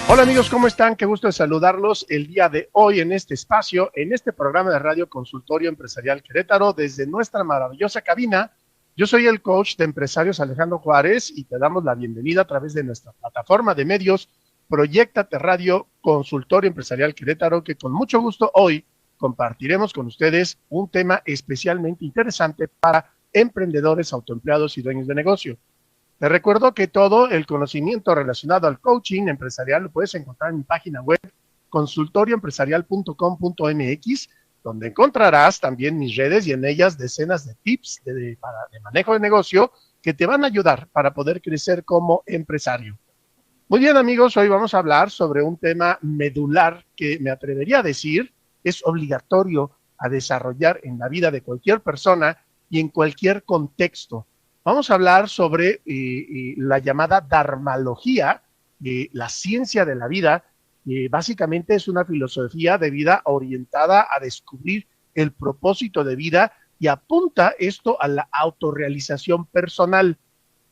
Hola amigos, ¿cómo están? Qué gusto de saludarlos el día de hoy en este espacio, en este programa de Radio Consultorio Empresarial Querétaro, desde nuestra maravillosa cabina. Yo soy el coach de empresarios Alejandro Juárez y te damos la bienvenida a través de nuestra plataforma de medios Proyectate Radio Consultorio Empresarial Querétaro, que con mucho gusto hoy compartiremos con ustedes un tema especialmente interesante para emprendedores, autoempleados y dueños de negocio. Te recuerdo que todo el conocimiento relacionado al coaching empresarial lo puedes encontrar en mi página web consultorioempresarial.com.mx, donde encontrarás también mis redes y en ellas decenas de tips de manejo de negocio que te van a ayudar para poder crecer como empresario. Muy bien amigos, hoy vamos a hablar sobre un tema medular que me atrevería a decir es obligatorio a desarrollar en la vida de cualquier persona y en cualquier contexto. Vamos a hablar sobre la llamada dharmalogía, la ciencia de la vida. Básicamente es una filosofía de vida orientada a descubrir el propósito de vida y apunta esto a la autorrealización personal.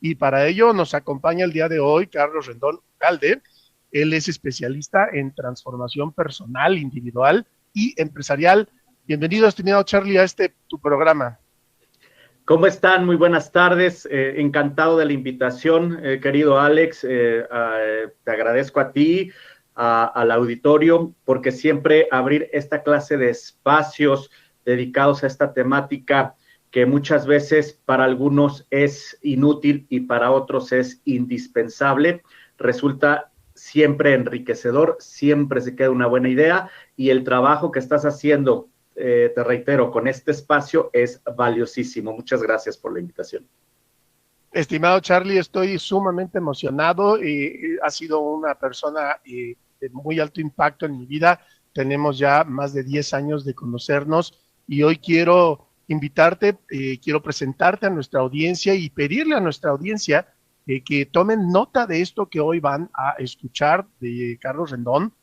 Y para ello nos acompaña el día de hoy Carlos Rendón Ugalde. Él es especialista en transformación personal, individual y empresarial. Bienvenido, estimado Charlie, a tu programa. ¿Cómo están? Muy buenas tardes. Encantado de la invitación, querido Alex. Te agradezco a ti, al auditorio, porque siempre abrir esta clase de espacios dedicados a esta temática que muchas veces para algunos es inútil y para otros es indispensable, resulta siempre enriquecedor, siempre se queda una buena idea y el trabajo que estás haciendo, te reitero, con este espacio es valiosísimo. Muchas gracias por la invitación. Estimado Charlie, estoy sumamente emocionado. Has sido una persona de muy alto impacto en mi vida. Tenemos ya más de 10 años de conocernos y hoy quiero invitarte, quiero presentarte a nuestra audiencia y pedirle a nuestra audiencia que tomen nota de esto que hoy van a escuchar de Carlos Rendón.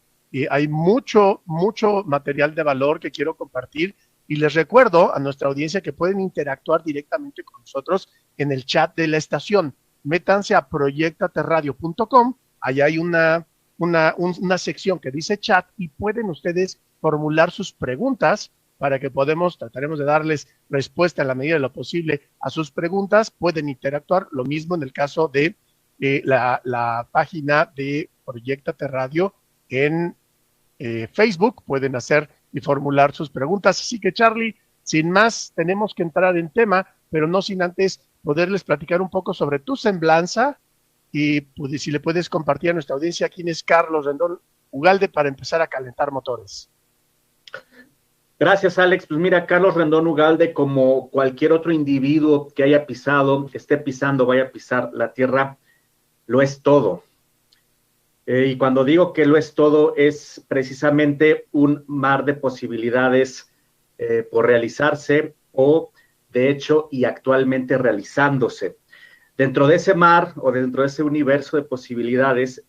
Hay mucho material de valor que quiero compartir y les recuerdo a nuestra audiencia que pueden interactuar directamente con nosotros en el chat de la estación. Métanse a proyectateradio.com, allá hay una sección que dice chat y pueden ustedes formular sus preguntas para que trataremos de darles respuesta en la medida de lo posible a sus preguntas. Pueden interactuar, lo mismo en el caso de la página de Proyectate Radio en Facebook, pueden hacer y formular sus preguntas. Así que Charlie, sin más, tenemos que entrar en tema, pero no sin antes poderles platicar un poco sobre tu semblanza y pues, si le puedes compartir a nuestra audiencia quién es Carlos Rendón Ugalde para empezar a calentar motores. Gracias, Alex. Pues mira, Carlos Rendón Ugalde, como cualquier otro individuo que haya pisado, esté pisando, vaya a pisar la tierra, lo es todo. Y cuando digo que lo es todo, es precisamente un mar de posibilidades por realizarse o, de hecho, y actualmente realizándose. Dentro de ese mar o dentro de ese universo de posibilidades,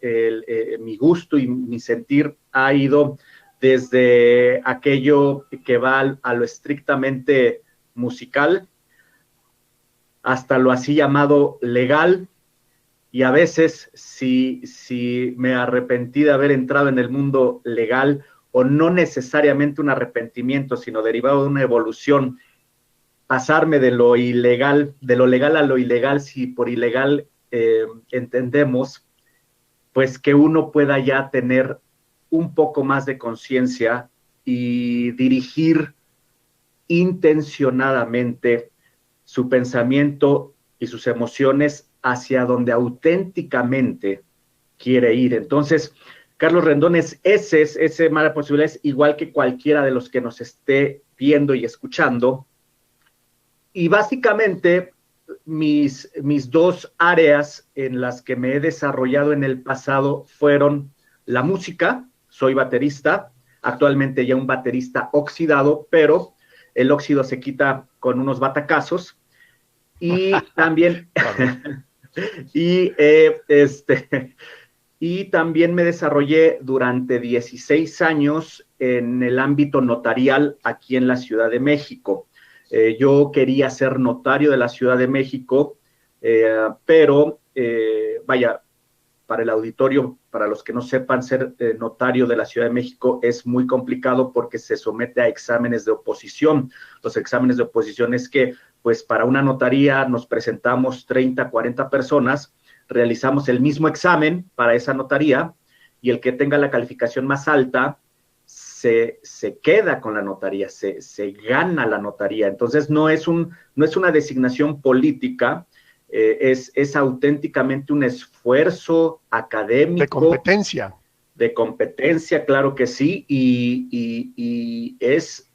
mi gusto y mi sentir ha ido desde aquello que va a lo estrictamente musical hasta lo así llamado legal. Y a veces, si me arrepentí de haber entrado en el mundo legal, o no necesariamente un arrepentimiento, sino derivado de una evolución, pasarme de lo ilegal, de lo legal a lo ilegal, si por ilegal entendemos, pues que uno pueda ya tener un poco más de conciencia y dirigir intencionadamente su pensamiento y sus emociones hacia donde auténticamente quiere ir. Entonces, Carlos Rendón es ese mar de posibilidades, igual que cualquiera de los que nos esté viendo y escuchando. Y básicamente, mis dos áreas en las que me he desarrollado en el pasado fueron la música. Soy baterista, actualmente ya un baterista oxidado, pero el óxido se quita con unos batacazos. Y también... y también me desarrollé durante 16 años en el ámbito notarial aquí en la Ciudad de México. Yo quería ser notario de la Ciudad de México, pero vaya, para el auditorio para los que no sepan, ser notario de la Ciudad de México es muy complicado porque se somete a exámenes de oposición. Los exámenes de oposición es que, pues, para una notaría nos presentamos 30, 40 personas, realizamos el mismo examen para esa notaría y el que tenga la calificación más alta se queda con la notaría, se gana la notaría. Entonces, no es una designación política, es auténticamente un esfuerzo académico. De competencia, claro que sí, y es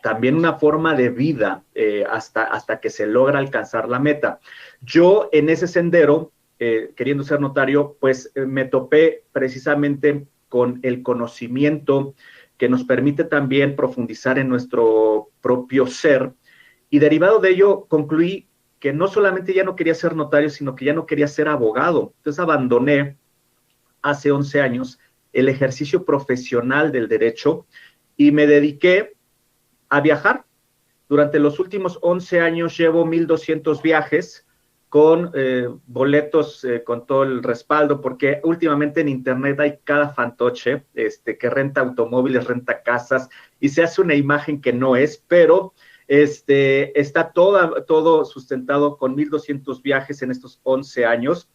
también una forma de vida hasta que se logra alcanzar la meta. Yo en ese sendero, queriendo ser notario, pues me topé precisamente con el conocimiento que nos permite también profundizar en nuestro propio ser, y derivado de ello concluí que no solamente ya no quería ser notario, sino que ya no quería ser abogado. Entonces abandoné hace 11 años el ejercicio profesional del derecho y me dediqué a viajar. Durante los últimos 11 años llevo 1,200 viajes con boletos, con todo el respaldo, porque últimamente en internet hay cada fantoche que renta automóviles, renta casas, y se hace una imagen que no es, pero está todo sustentado con 1,200 viajes en estos 11 años,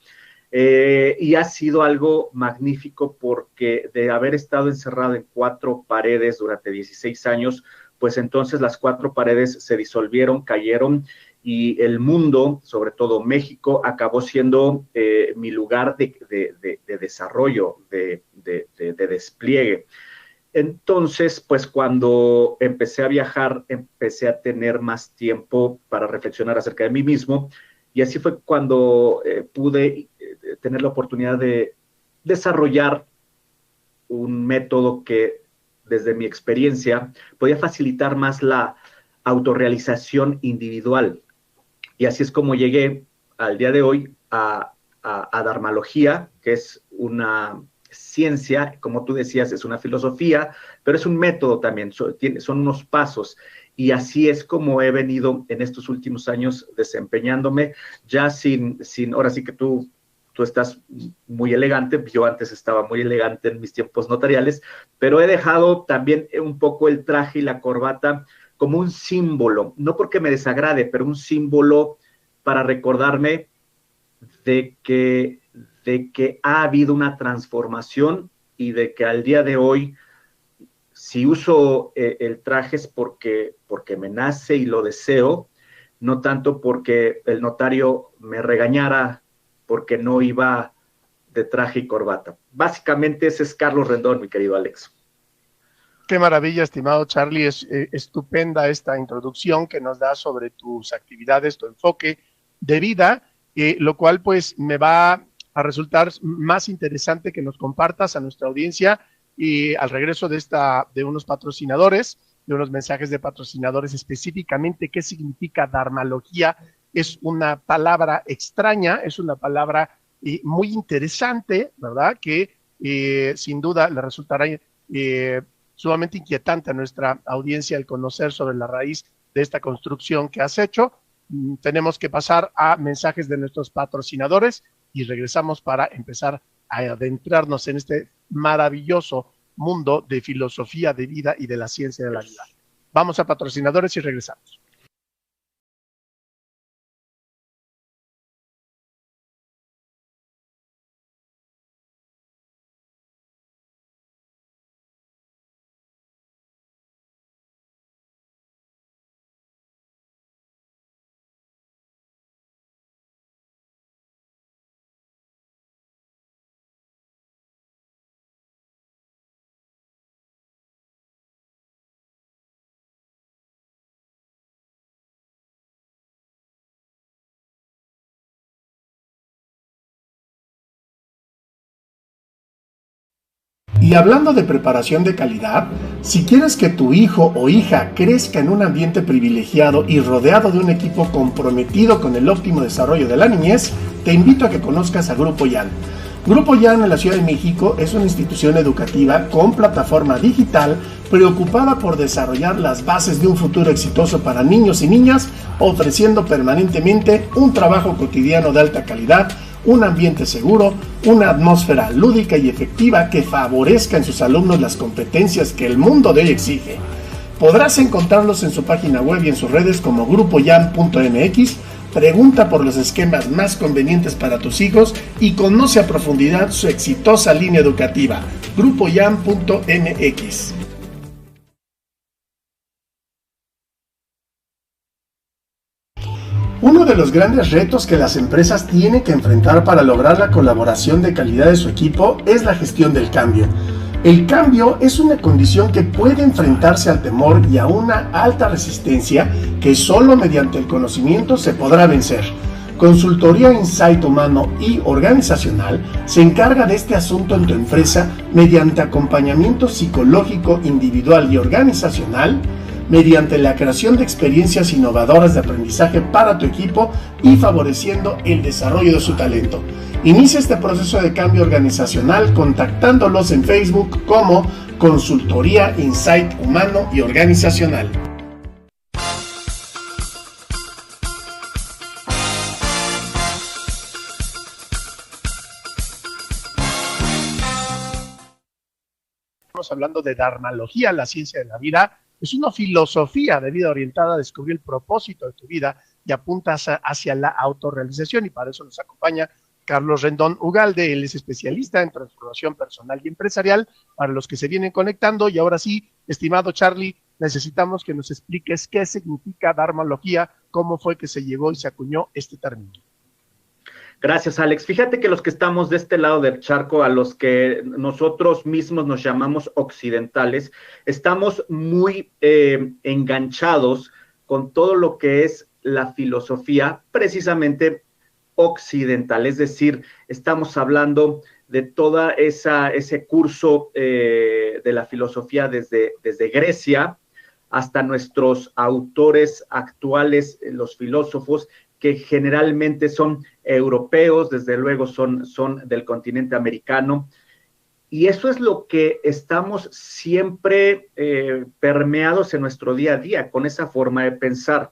y ha sido algo magnífico porque de haber estado encerrado en 4 paredes durante 16 años, pues entonces las 4 paredes se disolvieron, cayeron, y el mundo, sobre todo México, acabó siendo mi lugar de desarrollo, de despliegue. Entonces, pues cuando empecé a viajar, empecé a tener más tiempo para reflexionar acerca de mí mismo, y así fue cuando pude tener la oportunidad de desarrollar un método que, desde mi experiencia, podía facilitar más la autorrealización individual. Y así es como llegué al día de hoy a Dharmalogía, que es una ciencia, como tú decías, es una filosofía, pero es un método también, son unos pasos. Y así es como he venido en estos últimos años desempeñándome, ya sin ahora sí que tú estás muy elegante, yo antes estaba muy elegante en mis tiempos notariales, pero he dejado también un poco el traje y la corbata como un símbolo, no porque me desagrade, pero un símbolo para recordarme de que ha habido una transformación y de que al día de hoy, si uso el traje es porque me nace y lo deseo, no tanto porque el notario me regañara porque no iba de traje y corbata. Básicamente ese es Carlos Rendón, mi querido Alex. Qué maravilla, estimado Charlie, es estupenda esta introducción que nos da sobre tus actividades, tu enfoque de vida, lo cual pues me va a resultar más interesante que nos compartas a nuestra audiencia, y al regreso de unos patrocinadores, de unos mensajes de patrocinadores, específicamente qué significa Dharmalogía. Es una palabra extraña, es una palabra muy interesante, ¿verdad? Que sin duda le resultará sumamente inquietante a nuestra audiencia el conocer sobre la raíz de esta construcción que has hecho. Tenemos que pasar a mensajes de nuestros patrocinadores y regresamos para empezar a adentrarnos en este maravilloso mundo de filosofía de vida y de la ciencia de la vida. Vamos a patrocinadores y regresamos. Y hablando de preparación de calidad, si quieres que tu hijo o hija crezca en un ambiente privilegiado y rodeado de un equipo comprometido con el óptimo desarrollo de la niñez, te invito a que conozcas a Grupo YAN. Grupo YAN en la Ciudad de México es una institución educativa con plataforma digital preocupada por desarrollar las bases de un futuro exitoso para niños y niñas, ofreciendo permanentemente un trabajo cotidiano de alta calidad, un ambiente seguro, una atmósfera lúdica y efectiva que favorezca en sus alumnos las competencias que el mundo de hoy exige. Podrás encontrarlos en su página web y en sus redes como grupoyam.mx. Pregunta por los esquemas más convenientes para tus hijos y conoce a profundidad su exitosa línea educativa. grupoyam.mx. Uno de los grandes retos que las empresas tienen que enfrentar para lograr la colaboración de calidad de su equipo es la gestión del cambio. El cambio es una condición que puede enfrentarse al temor y a una alta resistencia que solo mediante el conocimiento se podrá vencer. Consultoría Insight Humano y Organizacional se encarga de este asunto en tu empresa mediante acompañamiento psicológico individual y organizacional, mediante la creación de experiencias innovadoras de aprendizaje para tu equipo y favoreciendo el desarrollo de su talento. Inicia este proceso de cambio organizacional contactándolos en Facebook como Consultoría Insight Humano y Organizacional. Estamos hablando de Dharmalogía, la ciencia de la vida. Es una filosofía de vida orientada a descubrir el propósito de tu vida y apunta hacia la autorrealización, y para eso nos acompaña Carlos Rendón Ugalde. Él es especialista en transformación personal y empresarial, para los que se vienen conectando. Y ahora sí, estimado Charlie, necesitamos que nos expliques qué significa Dharmalogía, cómo fue que se llegó y se acuñó este término. Gracias, Alex. Fíjate que los que estamos de este lado del charco, a los que nosotros mismos nos llamamos occidentales, estamos muy enganchados con todo lo que es la filosofía precisamente occidental. Es decir, estamos hablando de toda ese curso de la filosofía desde Grecia hasta nuestros autores actuales, los filósofos, que generalmente son europeos, desde luego son del continente americano, y eso es lo que estamos siempre permeados en nuestro día a día, con esa forma de pensar.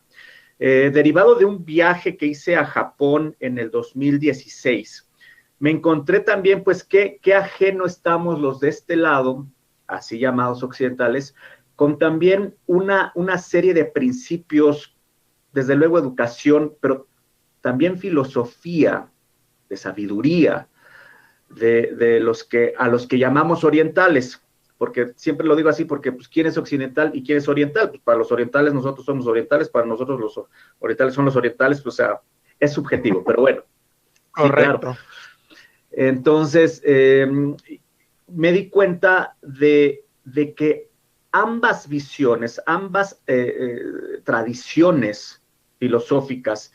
Derivado de un viaje que hice a Japón en el 2016, me encontré también, pues, qué ajeno estamos los de este lado, así llamados occidentales, con también una serie de principios, desde luego educación, pero también filosofía, de sabiduría, a los que llamamos orientales, porque siempre lo digo así, porque pues, ¿quién es occidental y quién es oriental? Pues para los orientales nosotros somos orientales, para nosotros los orientales son los orientales, pues, o sea, es subjetivo, pero bueno. Correcto. Sí, claro. Entonces, me di cuenta de que ambas visiones, ambas tradiciones filosóficas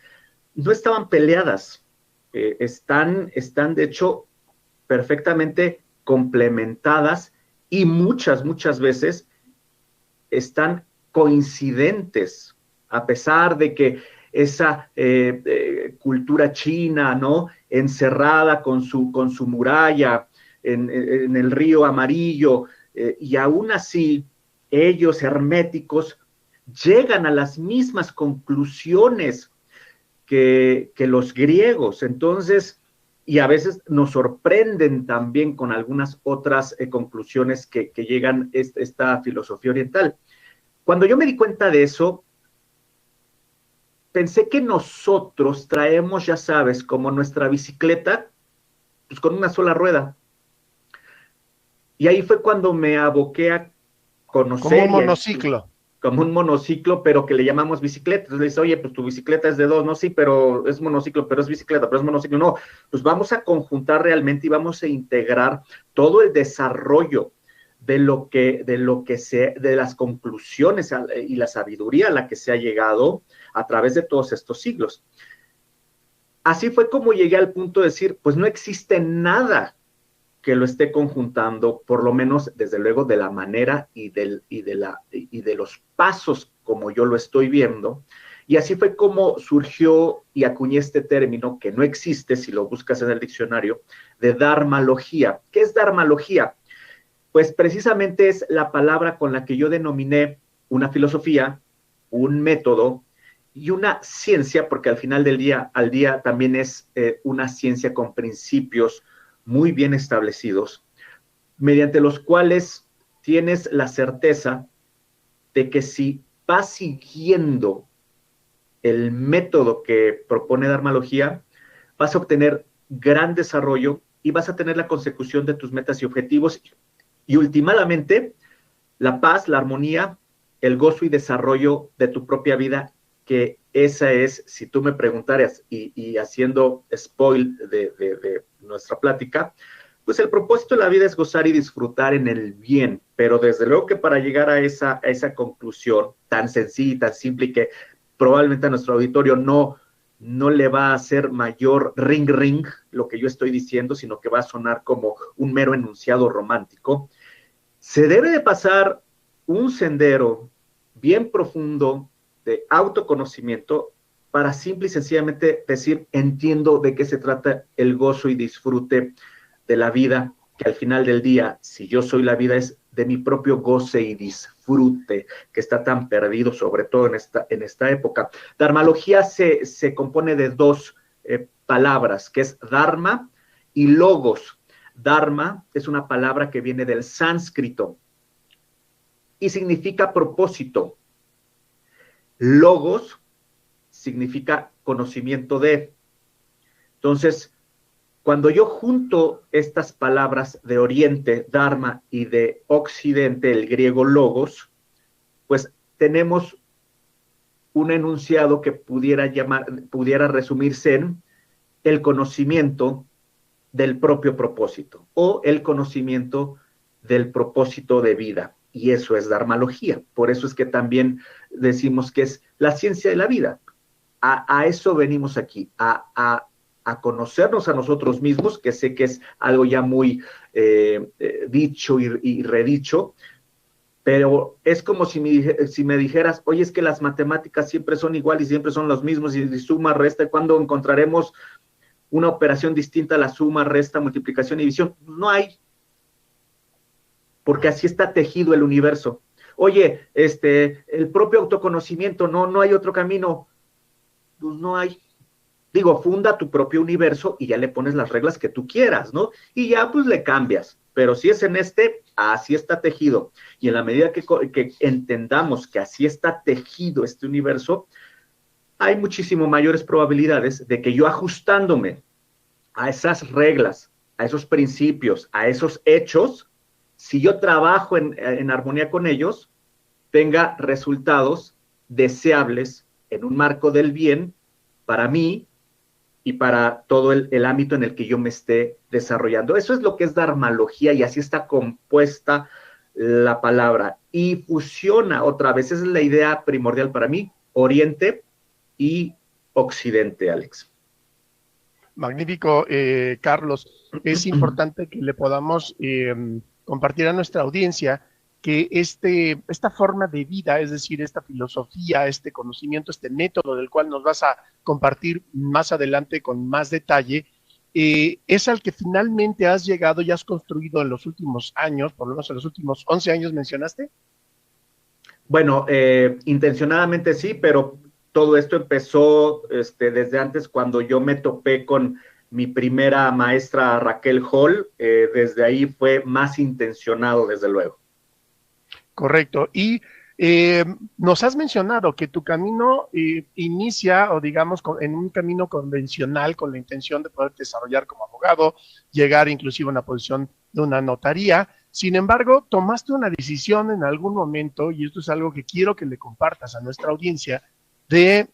no estaban peleadas, están de hecho perfectamente complementadas y muchas veces están coincidentes, a pesar de que esa cultura china, ¿no?, encerrada con su muralla en el río Amarillo, y aún así ellos herméticos llegan a las mismas conclusiones que los griegos. Entonces, y a veces nos sorprenden también con algunas otras conclusiones que llegan esta filosofía oriental. Cuando yo me di cuenta de eso, pensé que nosotros traemos, ya sabes, como nuestra bicicleta, pues con una sola rueda. Y ahí fue cuando me aboqué a conocer. Como un monociclo. Como un monociclo, pero que le llamamos bicicleta. Entonces le dice, oye, pues tu bicicleta es de dos, no, sí, pero es monociclo, pero es bicicleta, pero es monociclo. No, pues vamos a conjuntar realmente y vamos a integrar todo el desarrollo de las conclusiones y la sabiduría a la que se ha llegado a través de todos estos siglos. Así fue como llegué al punto de decir, pues no existe nada que lo esté conjuntando, por lo menos, desde luego, de la manera y de los pasos como yo lo estoy viendo. Y así fue como surgió y acuñé este término, que no existe si lo buscas en el diccionario, de dharmalogía. ¿Qué es dharmalogía? Pues precisamente es la palabra con la que yo denominé una filosofía, un método y una ciencia, porque al final del día, al día también es una ciencia con principios muy bien establecidos, mediante los cuales tienes la certeza de que si vas siguiendo el método que propone Dharmalogía, vas a obtener gran desarrollo y vas a tener la consecución de tus metas y objetivos y últimamente la paz, la armonía, el gozo y desarrollo de tu propia vida, que esa es, si tú me preguntaras y haciendo spoil de nuestra plática, pues el propósito de la vida es gozar y disfrutar en el bien, pero desde luego que para llegar a esa conclusión tan sencilla y tan simple y que probablemente a nuestro auditorio no le va a hacer mayor ring ring lo que yo estoy diciendo, sino que va a sonar como un mero enunciado romántico, se debe de pasar un sendero bien profundo de autoconocimiento para simple y sencillamente decir, entiendo de qué se trata el gozo y disfrute de la vida, que al final del día, si yo soy la vida, es de mi propio goce y disfrute, que está tan perdido, sobre todo en esta época. Dharmalogía se compone de dos palabras, que es Dharma y Logos. Dharma es una palabra que viene del sánscrito y significa propósito. Logos significa conocimiento de. Entonces, cuando yo junto estas palabras de Oriente, Dharma, y de Occidente, el griego logos, pues tenemos un enunciado que pudiera resumirse en el conocimiento del propio propósito o el conocimiento del propósito de vida. Y eso es Dharmalogía. Por eso es que también decimos que es la ciencia de la vida. A eso venimos aquí, a conocernos a nosotros mismos, que sé que es algo ya muy dicho y redicho, pero es como si me dijeras, oye, es que las matemáticas siempre son iguales y siempre son los mismos, y suma, resta, ¿cuándo encontraremos una operación distinta a la suma, resta, multiplicación y división? No hay, porque así está tejido el universo. Oye, el propio autoconocimiento, no hay otro camino. Pues no hay. Digo, funda tu propio universo y ya le pones las reglas que tú quieras, ¿no? Y ya pues le cambias. Pero si es en así está tejido. Y en la medida que entendamos que así está tejido este universo, hay muchísimo mayores probabilidades de que yo ajustándome a esas reglas, a esos principios, a esos hechos, si yo trabajo en armonía con ellos, tenga resultados deseables en un marco del bien para mí y para todo el ámbito en el que yo me esté desarrollando. Eso es lo que es Dharmalogía y así está compuesta la palabra. Y fusiona otra vez, esa es la idea primordial para mí, Oriente y Occidente, Alex. Magnífico, Carlos. Es importante que le podamos compartir a nuestra audiencia que esta forma de vida, es decir, esta filosofía, este conocimiento, este método del cual nos vas a compartir más adelante con más detalle, es al que finalmente has llegado y has construido en los últimos años, por lo menos en los últimos 11 años mencionaste. Bueno, intencionadamente sí, pero todo esto empezó desde antes cuando yo me topé con mi primera maestra Raquel Hall, desde ahí fue más intencionado, desde luego. Correcto. Y nos has mencionado que tu camino inicia, o digamos, en un camino convencional con la intención de poder desarrollar como abogado, llegar inclusive a una posición de una notaría. Sin embargo, tomaste una decisión en algún momento, y esto es algo que quiero que le compartas a nuestra audiencia, de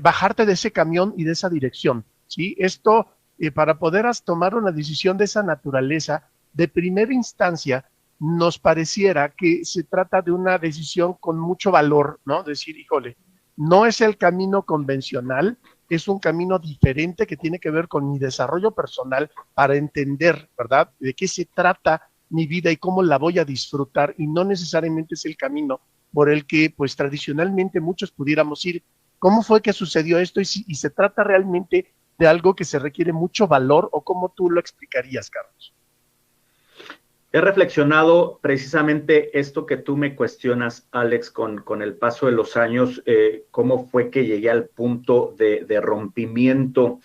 bajarte de ese camión y de esa dirección, ¿sí? Esto, para poder tomar una decisión de esa naturaleza, de primera instancia, nos pareciera que se trata de una decisión con mucho valor, ¿no? Decir, híjole, no es el camino convencional, es un camino diferente que tiene que ver con mi desarrollo personal para entender, ¿verdad?, de qué se trata mi vida y cómo la voy a disfrutar, y no necesariamente es el camino por el que, pues, tradicionalmente muchos pudiéramos ir. ¿Cómo fue que sucedió esto? Y se trata realmente de algo que se requiere mucho valor, o cómo tú lo explicarías, Carlos. He reflexionado precisamente esto que tú me cuestionas, Alex, con el paso de los años, cómo fue que llegué al punto de rompimiento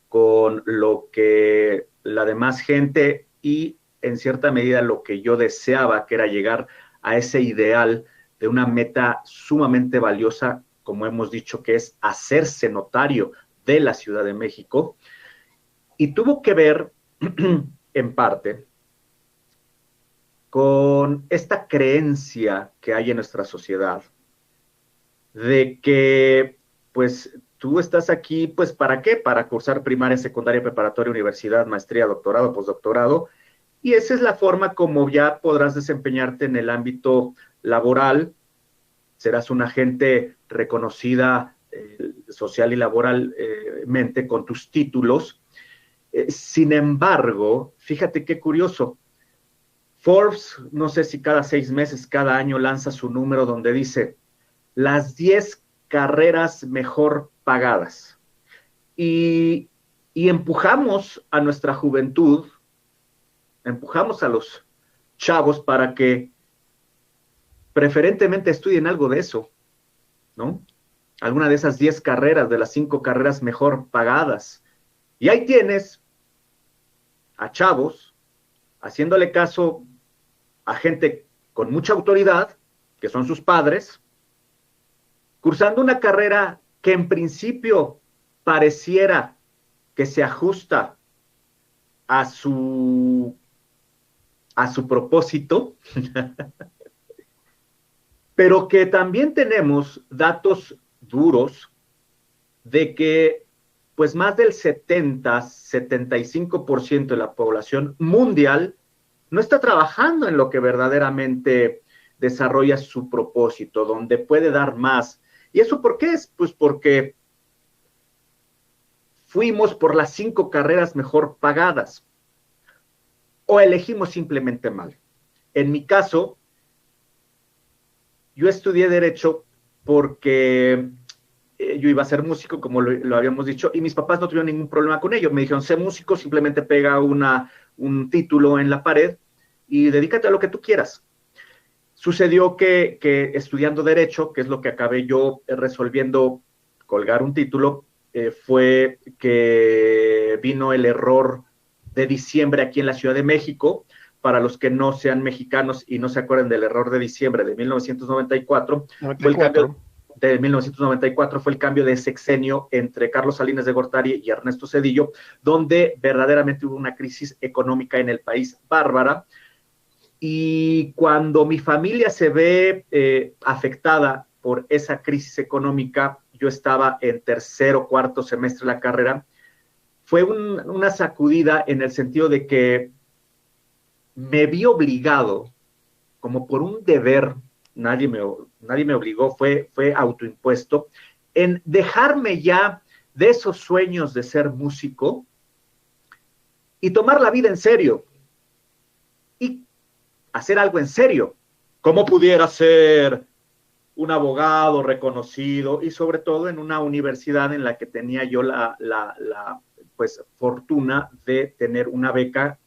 con lo que la demás gente y en cierta medida lo que yo deseaba, que era llegar a ese ideal de una meta sumamente valiosa, como hemos dicho, que es hacerse notario de la Ciudad de México. Y tuvo que ver, en parte, con esta creencia que hay en nuestra sociedad de que, pues, tú estás aquí, pues, ¿para qué? Para cursar primaria, secundaria, preparatoria, universidad, maestría, doctorado, postdoctorado, y esa es la forma como ya podrás desempeñarte en el ámbito laboral, serás una agente reconocida social y laboralmente con tus títulos. Sin embargo, fíjate qué curioso, Forbes, no sé si cada 6 meses, cada año lanza su número donde dice las 10 carreras mejor pagadas. Y empujamos a nuestra juventud, empujamos a los chavos para que preferentemente estudien algo de eso, ¿no? Alguna de esas 10 carreras, de las 5 carreras mejor pagadas. Y ahí tienes a chavos haciéndole caso a gente con mucha autoridad, que son sus padres, cursando una carrera que en principio pareciera que se ajusta a su propósito, pero que también tenemos datos duros de que pues más del 75% de la población mundial no está trabajando en lo que verdaderamente desarrolla su propósito, donde puede dar más. ¿Y eso por qué es? Pues porque fuimos por las 5 carreras mejor pagadas o elegimos simplemente mal. En mi caso, yo estudié Derecho porque yo iba a ser músico, como lo habíamos dicho, y mis papás no tuvieron ningún problema con ello. Me dijeron, sé músico, simplemente pega un título en la pared y dedícate a lo que tú quieras. Sucedió que estudiando Derecho, que es lo que acabé yo resolviendo, colgar un título, fue que vino el error de diciembre aquí en la Ciudad de México. Para los que no sean mexicanos y no se acuerden del error de diciembre de 1994, 94. fue el cambio de 1994, fue el cambio de sexenio entre Carlos Salinas de Gortari y Ernesto Zedillo, donde verdaderamente hubo una crisis económica en el país bárbara. Y cuando mi familia se ve afectada por esa crisis económica, yo estaba en tercer o cuarto semestre de la carrera, fue una sacudida en el sentido de que me vi obligado, como por un deber, nadie me obligó, fue autoimpuesto, en dejarme ya de esos sueños de ser músico y tomar la vida en serio y hacer algo en serio. ¿Cómo pudiera ser un abogado reconocido y sobre todo en una universidad en la que tenía yo la pues, fortuna de tener una beca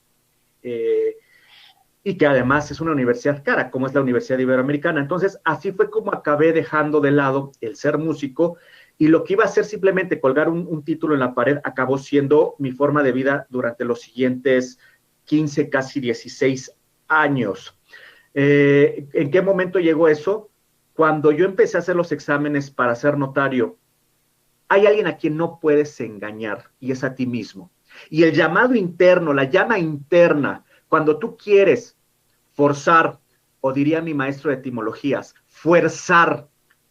y que además es una universidad cara, como es la Universidad Iberoamericana? Entonces, así fue como acabé dejando de lado el ser músico y lo que iba a ser simplemente colgar un título en la pared acabó siendo mi forma de vida durante los siguientes 15, casi 16 años. ¿En qué momento llegó eso? Cuando yo empecé a hacer los exámenes para ser notario, hay alguien a quien no puedes engañar y es a ti mismo. Y el llamado interno, la llama interna, cuando tú quieres forzar, o diría mi maestro de etimologías, fuerzar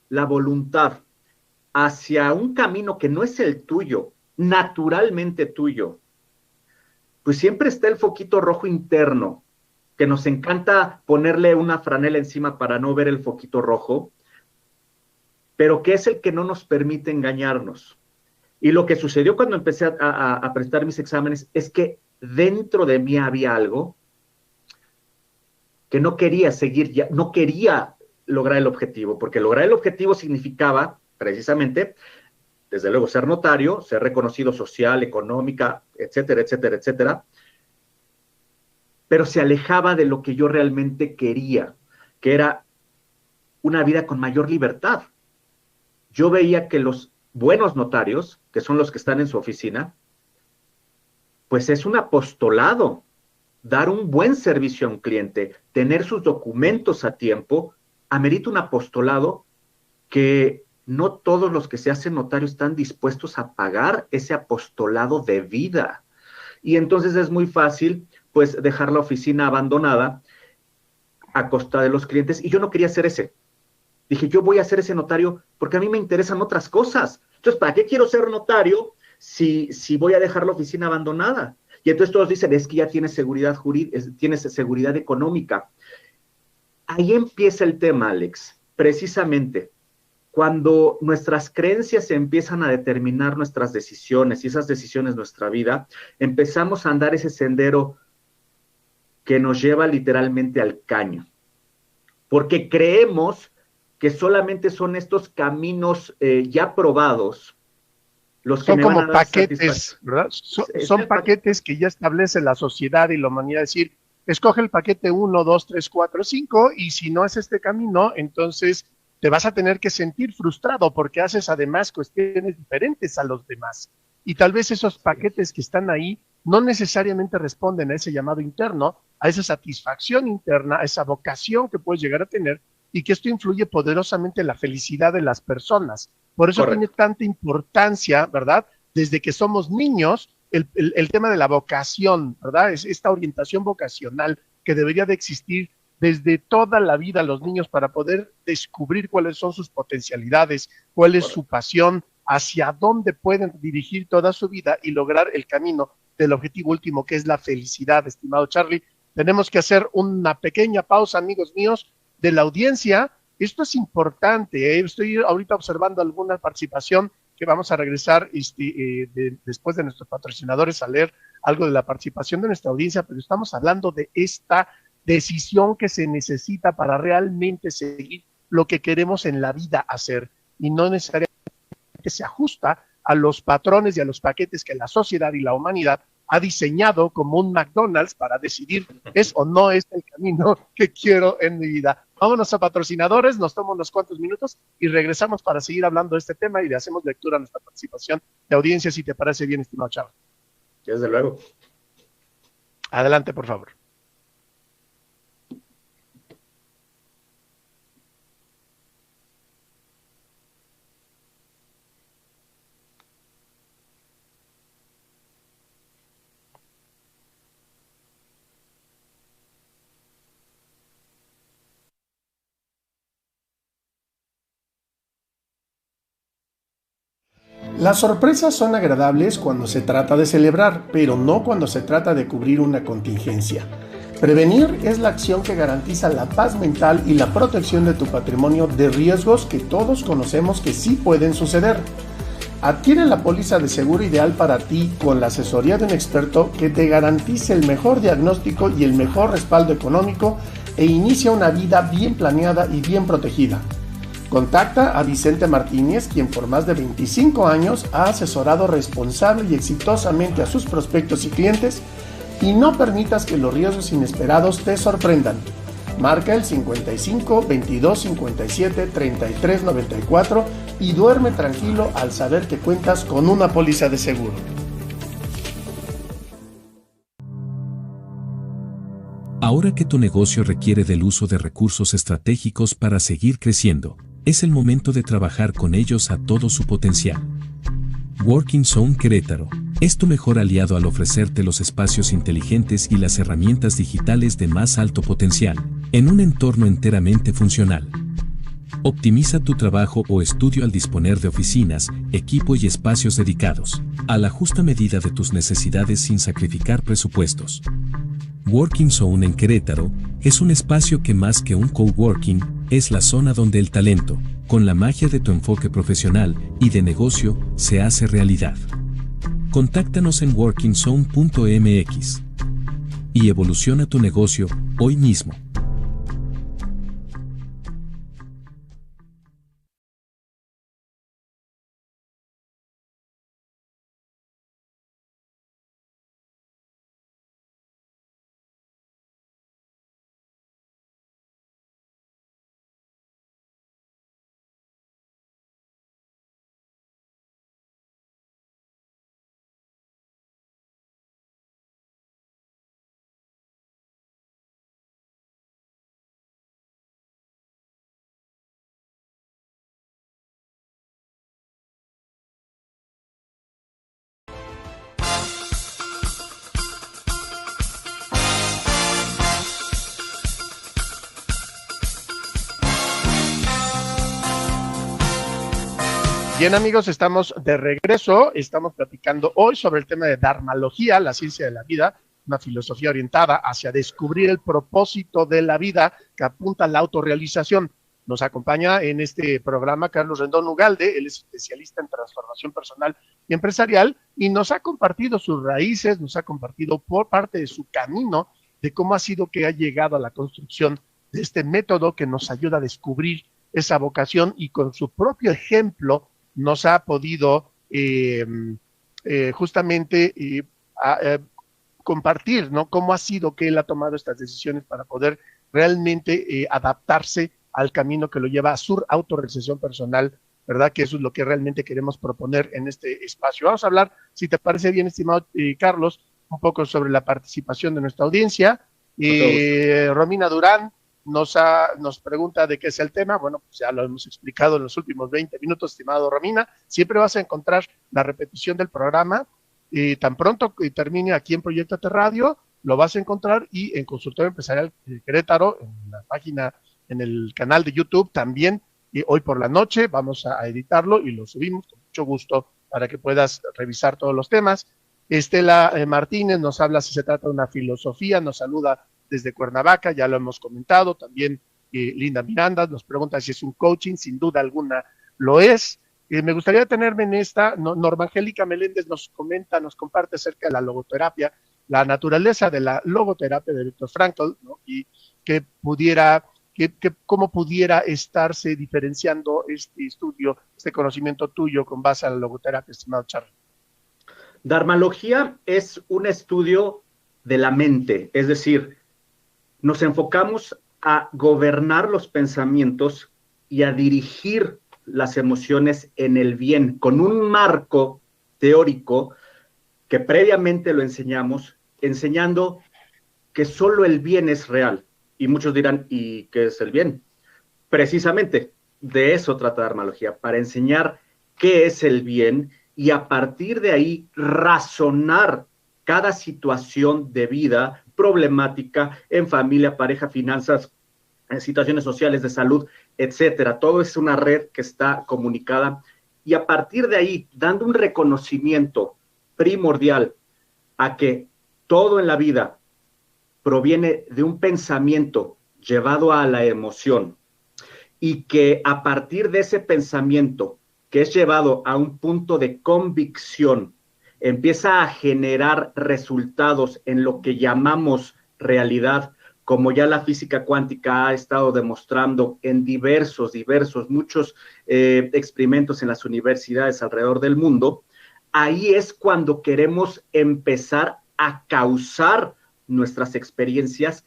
la voluntad hacia un camino que no es el tuyo, naturalmente tuyo, pues siempre está el foquito rojo interno, que nos encanta ponerle una franela encima para no ver el foquito rojo, pero que es el que no nos permite engañarnos. Y lo que sucedió cuando empecé a prestar mis exámenes es que dentro de mí había algo que no quería seguir, ya, no quería lograr el objetivo, porque lograr el objetivo significaba precisamente, desde luego, ser notario, ser reconocido social, económica, etcétera, etcétera, etcétera. pero se alejaba de lo que yo realmente quería, que era una vida con mayor libertad. Yo veía que los buenos notarios, que son los que están en su oficina, pues es un apostolado, dar un buen servicio a un cliente, tener sus documentos a tiempo, amerita un apostolado que no todos los que se hacen notarios están dispuestos a pagar ese apostolado de vida. Y entonces es muy fácil, pues, dejar la oficina abandonada a costa de los clientes. Y yo no quería ser ese. Dije, yo voy a ser ese notario porque a mí me interesan otras cosas. Entonces, ¿para qué quiero ser notario si voy a dejar la oficina abandonada? Y entonces todos dicen, es que ya tienes seguridad jurídica, tienes seguridad económica. Ahí empieza el tema, Alex, precisamente. Cuando nuestras creencias empiezan a determinar nuestras decisiones y esas decisiones nuestra vida, empezamos a andar ese sendero que nos lleva literalmente al caño, porque creemos que solamente son estos caminos ya probados los que Son me van como a dar satisfacción. paquetes, ¿verdad? Es Son el paquete. paquetes que ya establece la sociedad y la humanidad. Es decir, escoge el paquete 1, 2, 3, 4, 5 y si no es este camino, entonces te vas a tener que sentir frustrado porque haces además cuestiones diferentes a los demás. Y tal vez esos paquetes que están ahí no necesariamente responden a ese llamado interno, a esa satisfacción interna, a esa vocación que puedes llegar a tener y que esto influye poderosamente en la felicidad de las personas. Por eso tiene Correcto. tanta importancia, ¿verdad? Desde que somos niños, el tema de la vocación, ¿verdad? Es esta orientación vocacional que debería de existir desde toda la vida a los niños para poder descubrir cuáles son sus potencialidades, cuál es su Correcto. pasión, hacia dónde pueden dirigir toda su vida y lograr el camino del objetivo último, que es la felicidad, estimado Charlie. Tenemos que hacer una pequeña pausa, amigos míos, de la audiencia. Esto es importante, ¿eh? Estoy ahorita observando alguna participación que vamos a regresar después de nuestros patrocinadores a leer algo de la participación de nuestra audiencia, pero estamos hablando de esta decisión que se necesita para realmente seguir lo que queremos en la vida hacer y no necesariamente se ajusta a los patrones y a los paquetes que la sociedad y la humanidad ha diseñado como un McDonald's para decidir es o no es el camino que quiero en mi vida. Vámonos a patrocinadores, nos tomamos unos cuantos minutos y regresamos para seguir hablando de este tema y le hacemos lectura a nuestra participación de audiencia, si te parece bien, estimado Chavo. Desde luego. Adelante, por favor. Las sorpresas son agradables cuando se trata de celebrar, pero no cuando se trata de cubrir una contingencia. Prevenir es la acción que garantiza la paz mental y la protección de tu patrimonio de riesgos que todos conocemos que sí pueden suceder. Adquiere la póliza de seguro ideal para ti con la asesoría de un experto que te garantice el mejor diagnóstico y el mejor respaldo económico e inicia una vida bien planeada y bien protegida. Contacta a Vicente Martínez, quien por más de 25 años ha asesorado responsable y exitosamente a sus prospectos y clientes, y no permitas que los riesgos inesperados te sorprendan. Marca el 55 22 57 33 94 y duerme tranquilo al saber que cuentas con una póliza de seguro. Ahora que tu negocio requiere del uso de recursos estratégicos para seguir creciendo, es el momento de trabajar con ellos a todo su potencial. Working Zone Querétaro es tu mejor aliado al ofrecerte los espacios inteligentes y las herramientas digitales de más alto potencial, en un entorno enteramente funcional. Optimiza tu trabajo o estudio al disponer de oficinas, equipo y espacios dedicados, a la justa medida de tus necesidades sin sacrificar presupuestos. Working Zone en Querétaro es un espacio que más que un coworking, es la zona donde el talento, con la magia de tu enfoque profesional y de negocio, se hace realidad. Contáctanos en workingzone.mx y evoluciona tu negocio hoy mismo. Bien, amigos, estamos de regreso. Estamos platicando hoy sobre el tema de Dharmalogía, la ciencia de la vida, una filosofía orientada hacia descubrir el propósito de la vida que apunta a la autorrealización. Nos acompaña en este programa Carlos Rendón Ugalde, él es especialista en transformación personal y empresarial y nos ha compartido sus raíces, nos ha compartido por parte de su camino de cómo ha sido que ha llegado a la construcción de este método que nos ayuda a descubrir esa vocación y con su propio ejemplo nos ha podido justamente compartir, ¿no? Cómo ha sido que él ha tomado estas decisiones para poder realmente adaptarse al camino que lo lleva a su autorrealización personal, ¿verdad? Que eso es lo que realmente queremos proponer en este espacio. Vamos a hablar, si te parece bien, estimado Carlos, un poco sobre la participación de nuestra audiencia. Romina Durán nos pregunta de qué es el tema. Bueno, pues ya lo hemos explicado en los últimos 20 minutos, estimado Romina. Siempre vas a encontrar la repetición del programa y tan pronto que termine aquí en Proyectate Radio, lo vas a encontrar y en Consultorio Empresarial Querétaro, en la página, en el canal de YouTube también, y hoy por la noche vamos a editarlo y lo subimos con mucho gusto para que puedas revisar todos los temas. Estela Martínez nos habla si se trata de una filosofía, nos saluda desde Cuernavaca, ya lo hemos comentado, también Linda Miranda nos pregunta si es un coaching, sin duda alguna lo es. Me gustaría detenerme en esta. Norma Angélica Meléndez nos comenta, nos comparte acerca de la logoterapia, la naturaleza de la logoterapia de Viktor Frankl, ¿no? Y que pudiera, cómo pudiera estarse diferenciando este estudio, este conocimiento tuyo con base a la logoterapia, estimado Charlie. Dharmalogía es un estudio de la mente, es decir, nos enfocamos a gobernar los pensamientos y a dirigir las emociones en el bien, con un marco teórico que previamente lo enseñando que solo el bien es real. Y muchos dirán, ¿y qué es el bien? Precisamente de eso trata Dharmalogía, para enseñar qué es el bien y a partir de ahí razonar cada situación de vida problemática en familia, pareja, finanzas, en situaciones sociales, de salud, etcétera. Todo es una red que está comunicada y a partir de ahí, dando un reconocimiento primordial a que todo en la vida proviene de un pensamiento llevado a la emoción y que a partir de ese pensamiento que es llevado a un punto de convicción, empieza a generar resultados en lo que llamamos realidad, como ya la física cuántica ha estado demostrando en muchos experimentos en las universidades alrededor del mundo. Ahí es cuando queremos empezar a causar nuestras experiencias,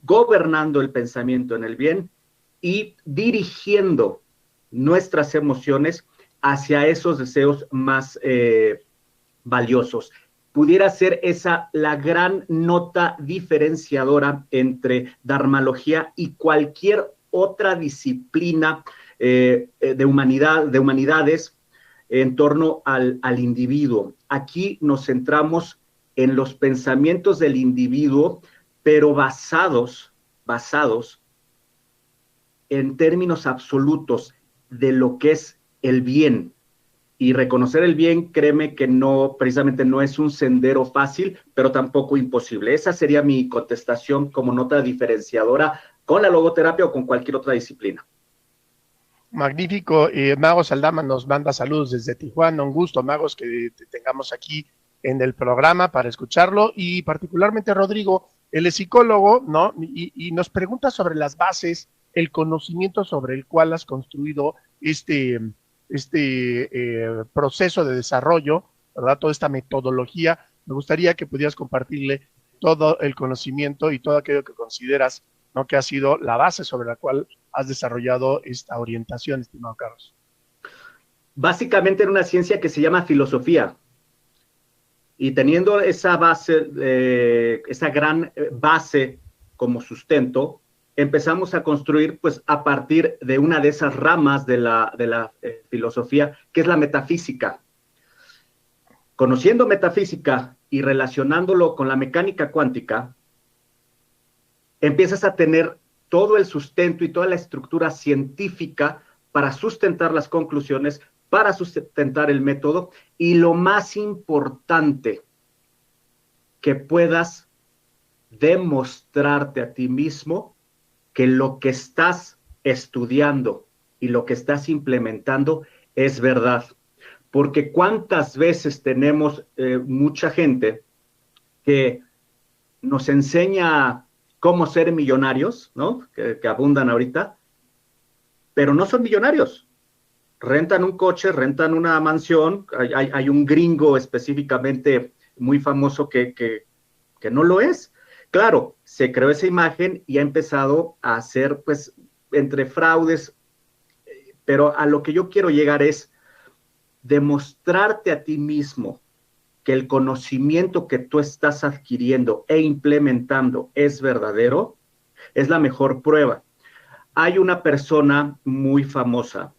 gobernando el pensamiento en el bien y dirigiendo nuestras emociones hacia esos deseos más valiosos. Pudiera ser esa la gran nota diferenciadora entre Dharmalogía y cualquier otra disciplina de humanidades en torno al individuo. Aquí nos centramos en los pensamientos del individuo, pero basados en términos absolutos de lo que es el bien. Y reconocer el bien, créeme que precisamente no es un sendero fácil, pero tampoco imposible. Esa sería mi contestación como nota diferenciadora con la logoterapia o con cualquier otra disciplina. Magnífico. Magos Aldama nos manda saludos desde Tijuana. Un gusto, Magos, que te tengamos aquí en el programa para escucharlo. Y particularmente Rodrigo, él es psicólogo, ¿no? Y nos pregunta sobre las bases, el conocimiento sobre el cual has construido este proceso de desarrollo, ¿verdad? Toda esta metodología. Me gustaría que pudieras compartirle todo el conocimiento y todo aquello que consideras, ¿no?, que ha sido la base sobre la cual has desarrollado esta orientación, estimado Carlos. Básicamente era una ciencia que se llama filosofía. Y teniendo esa base, esa gran base como sustento, empezamos a construir, pues, a partir de una de esas ramas de la filosofía, que es la metafísica. Conociendo metafísica y relacionándolo con la mecánica cuántica, empiezas a tener todo el sustento y toda la estructura científica para sustentar las conclusiones, para sustentar el método y lo más importante, que puedas demostrarte a ti mismo que lo que estás estudiando y lo que estás implementando es verdad. Porque cuántas veces tenemos mucha gente que nos enseña cómo ser millonarios, ¿no? Que abundan ahorita, pero no son millonarios. Rentan un coche, rentan una mansión, hay un gringo específicamente muy famoso que no lo es. Claro, se creó esa imagen y ha empezado a hacer, pues, entre fraudes, pero a lo que yo quiero llegar es demostrarte a ti mismo que el conocimiento que tú estás adquiriendo e implementando es verdadero, es la mejor prueba. Hay una persona muy famosa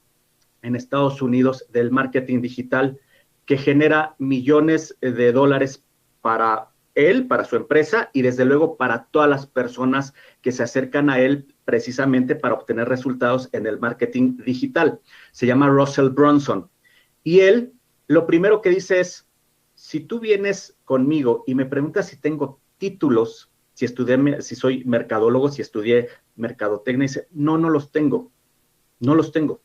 en Estados Unidos del marketing digital que genera millones de dólares para él, para su empresa y desde luego para todas las personas que se acercan a él precisamente para obtener resultados en el marketing digital. Se llama Russell Brunson. Y él, lo primero que dice es, si tú vienes conmigo y me preguntas si tengo títulos, si soy mercadólogo, si estudié mercadotecnia, dice, no los tengo, no los tengo.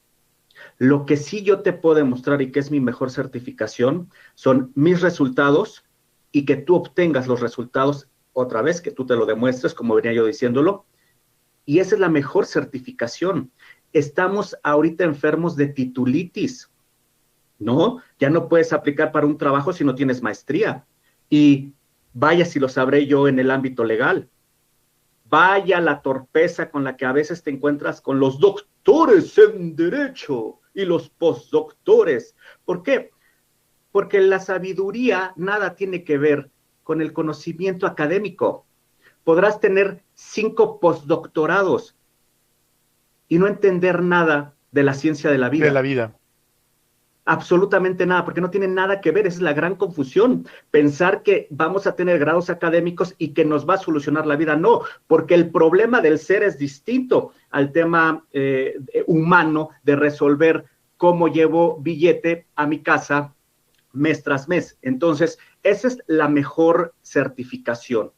Lo que sí yo te puedo demostrar y que es mi mejor certificación son mis resultados y que tú obtengas los resultados otra vez, que tú te lo demuestres, como venía yo diciéndolo, y esa es la mejor certificación. Estamos ahorita enfermos de titulitis, ¿no? Ya no puedes aplicar para un trabajo si no tienes maestría. Y vaya si lo sabré yo en el ámbito legal. Vaya la torpeza con la que a veces te encuentras con los doctores en derecho y los postdoctores. ¿Por qué? Porque la sabiduría nada tiene que ver con el conocimiento académico. Podrás tener 5 postdoctorados y no entender nada de la ciencia de la vida. De la vida. Absolutamente nada, porque no tiene nada que ver. Esa es la gran confusión. Pensar que vamos a tener grados académicos y que nos va a solucionar la vida. No, porque el problema del ser es distinto al tema humano de resolver cómo llevo billete a mi casa mes tras mes. Entonces, esa es la mejor certificación.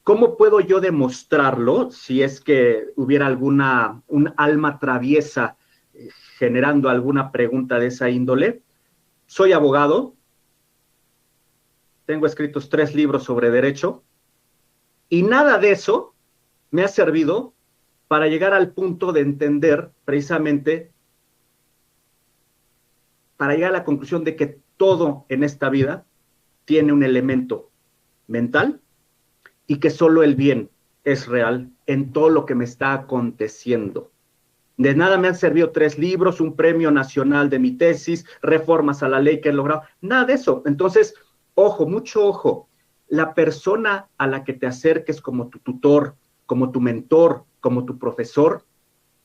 ¿Cómo puedo yo demostrarlo si es que hubiera un alma traviesa generando alguna pregunta de esa índole? Soy abogado, tengo escritos 3 libros sobre derecho y nada de eso me ha servido para llegar al punto de entender precisamente, para llegar a la conclusión de que todo en esta vida tiene un elemento mental y que solo el bien es real en todo lo que me está aconteciendo. De nada me han servido 3 libros, un premio nacional de mi tesis, reformas a la ley que he logrado, nada de eso. Entonces, ojo, mucho ojo, la persona a la que te acerques como tu tutor, como tu mentor, como tu profesor,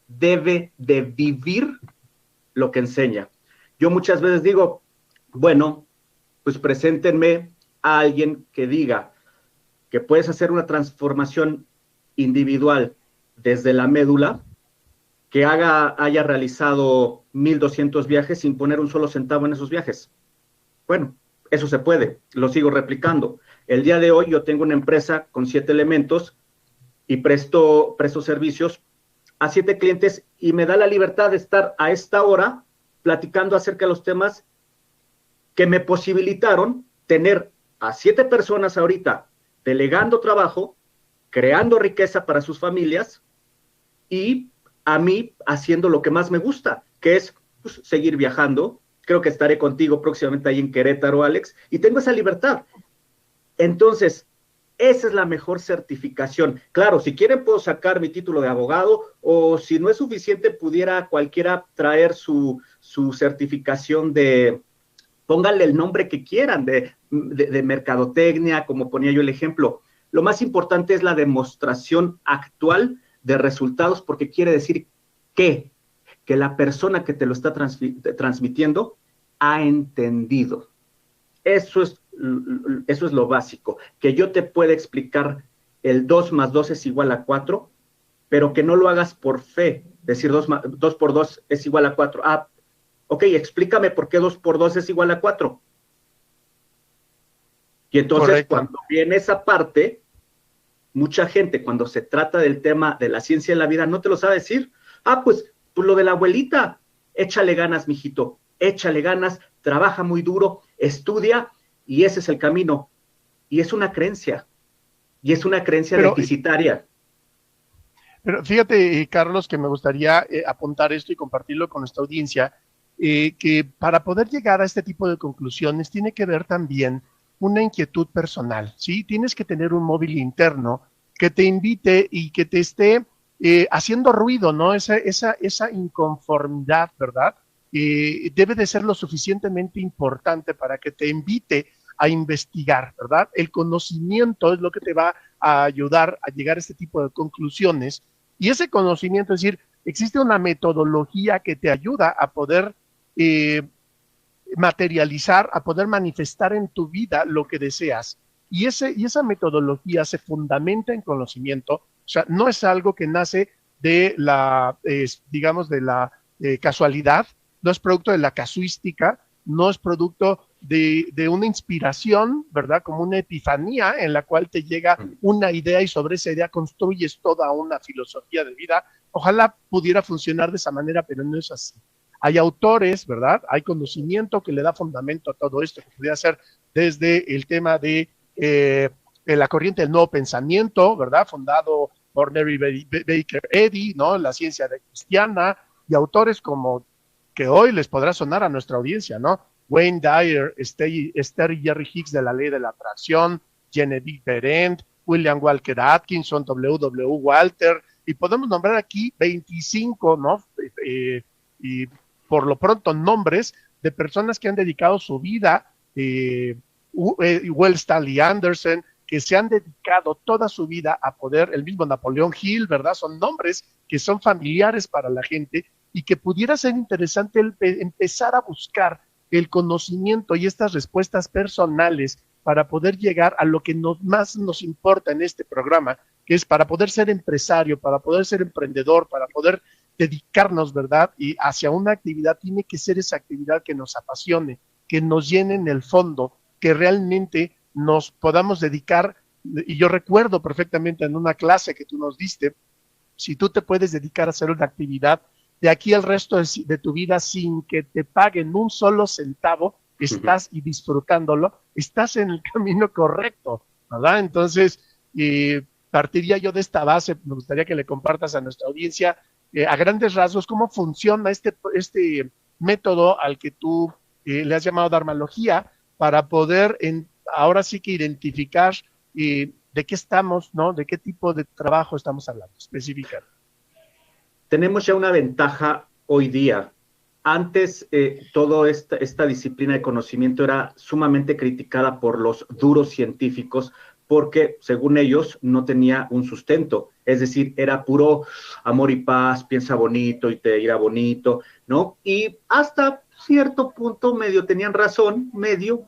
debe de vivir lo que enseña. Yo muchas veces digo, bueno, pues preséntenme a alguien que diga que puedes hacer una transformación individual desde la médula, que haya realizado 1,200 viajes sin poner un solo centavo en esos viajes. Bueno, eso se puede, lo sigo replicando. El día de hoy yo tengo una empresa con 7 elementos y presto servicios a 7 clientes y me da la libertad de estar a esta hora platicando acerca de los temas que me posibilitaron tener a 7 personas ahorita delegando trabajo, creando riqueza para sus familias y a mí haciendo lo que más me gusta, que es pues, seguir viajando. Creo que estaré contigo próximamente ahí en Querétaro, Alex, y tengo esa libertad. Entonces, esa es la mejor certificación. Claro, si quieren puedo sacar mi título de abogado o si no es suficiente pudiera cualquiera traer su certificación de, pónganle el nombre que quieran, de mercadotecnia, como ponía yo el ejemplo. Lo más importante es la demostración actual de resultados, porque quiere decir que la persona que te lo está transmitiendo ha entendido. Eso es lo básico, que yo te pueda explicar el 2 más 2 es igual a 4 pero que no lo hagas por fe, decir 2 por 2 es igual a 4. Ah, ok, explícame por qué 2 por 2 es igual a 4. Y entonces, Correcto. cuando viene esa parte, mucha gente, cuando se trata del tema de la ciencia de la vida, no te lo sabe decir. Ah, pues lo de la abuelita, échale ganas, mijito, échale ganas, trabaja muy duro, estudia, y ese es el camino. Y es una creencia, deficitaria. Pero fíjate, Carlos, que me gustaría apuntar esto y compartirlo con nuestra audiencia, que para poder llegar a este tipo de conclusiones tiene que ver también una inquietud personal, ¿sí? Tienes que tener un móvil interno que te invite y que te esté haciendo ruido, ¿no? Esa inconformidad, ¿verdad? Debe de ser lo suficientemente importante para que te invite a investigar, ¿verdad? El conocimiento es lo que te va a ayudar a llegar a este tipo de conclusiones. Y ese conocimiento, es decir, existe una metodología que te ayuda a poder materializar, a poder manifestar en tu vida lo que deseas. Y esa metodología se fundamenta en conocimiento, o sea, no es algo que nace de la, digamos, de la casualidad, no es producto de la casuística, no es producto de una inspiración, ¿verdad? Como una epifanía en la cual te llega una idea y sobre esa idea construyes toda una filosofía de vida. Ojalá pudiera funcionar de esa manera, pero no es así. Hay autores, ¿verdad? Hay conocimiento que le da fundamento a todo esto, que podría ser desde el tema de la corriente del nuevo pensamiento, ¿verdad? Fundado por Mary Baker Eddy, ¿no? La ciencia cristiana, y autores como que hoy les podrá sonar a nuestra audiencia, ¿no? Wayne Dyer, Esther y Jerry Hicks de la ley de la atracción, Genevieve Behrend, William Walker Atkinson, W. Walter, y podemos nombrar aquí 25, ¿no? Y por lo pronto nombres de personas que han dedicado su vida, Will Stanley Anderson, que se han dedicado toda su vida a poder, el mismo Napoleón Hill, ¿verdad? Son nombres que son familiares para la gente y que pudiera ser interesante empezar a buscar el conocimiento y estas respuestas personales para poder llegar a lo que más nos importa en este programa, que es para poder ser empresario, para poder ser emprendedor, para poder dedicarnos, ¿verdad? Y hacia una actividad tiene que ser esa actividad que nos apasione, que nos llene en el fondo, que realmente nos podamos dedicar. Y yo recuerdo perfectamente en una clase que tú nos diste, si tú te puedes dedicar a hacer una actividad de aquí el resto de tu vida sin que te paguen un solo centavo, estás y disfrutándolo, estás en el camino correcto, ¿verdad? Entonces, partiría yo de esta base, me gustaría que le compartas a nuestra audiencia a grandes rasgos cómo funciona este método al que tú le has llamado dharmalogía, para poder ahora sí que identificar de qué estamos, ¿no? De qué tipo de trabajo estamos hablando específicamente. Tenemos ya una ventaja hoy día. Antes, toda esta disciplina de conocimiento era sumamente criticada por los duros científicos porque, según ellos, no tenía un sustento. Es decir, era puro amor y paz, piensa bonito y te irá bonito, ¿no? Y hasta cierto punto medio tenían razón, medio.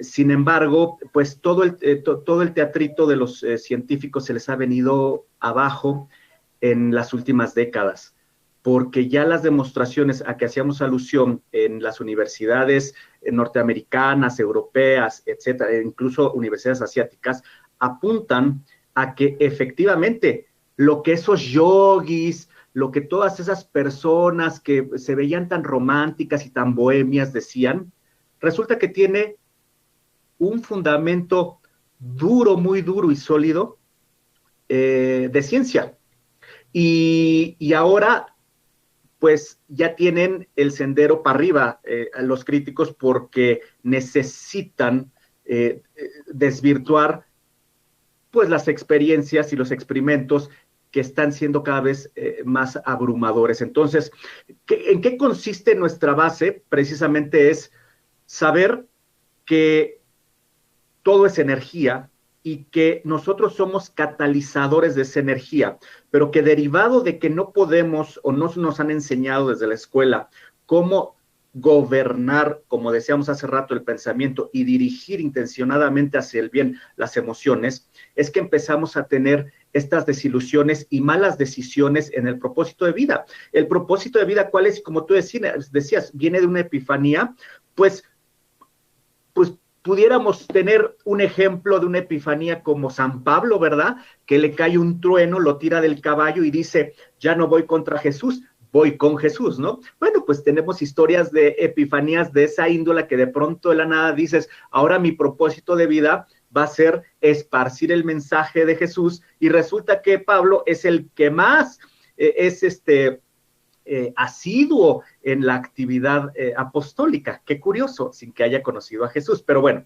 Sin embargo, pues todo el teatrito de los científicos se les ha venido abajo en las últimas décadas, porque ya las demostraciones a que hacíamos alusión en las universidades norteamericanas, europeas, etcétera, incluso universidades asiáticas, apuntan a que efectivamente lo que esos yogis, lo que todas esas personas que se veían tan románticas y tan bohemias decían, resulta que tiene un fundamento duro, muy duro y sólido de ciencia. Y ahora, pues ya tienen el sendero para arriba los críticos porque necesitan desvirtuar pues las experiencias y los experimentos que están siendo cada vez más abrumadores. Entonces, ¿en qué consiste nuestra base? Precisamente es saber que todo es energía y que nosotros somos catalizadores de esa energía, pero que derivado de que no podemos o no nos han enseñado desde la escuela cómo gobernar, como decíamos hace rato, el pensamiento y dirigir intencionadamente hacia el bien las emociones, es que empezamos a tener estas desilusiones y malas decisiones en el propósito de vida. El propósito de vida, ¿cuál es? Como tú decías, viene de una epifanía, pues pudiéramos tener un ejemplo de una epifanía como San Pablo, ¿verdad? Que le cae un trueno, lo tira del caballo y dice, ya no voy contra Jesús, voy con Jesús, ¿no? Bueno, pues tenemos historias de epifanías de esa índole que de pronto de la nada dices, ahora mi propósito de vida va a ser esparcir el mensaje de Jesús, y resulta que Pablo es el que más es asiduo en la actividad apostólica. Qué curioso, sin que haya conocido a Jesús. Pero bueno,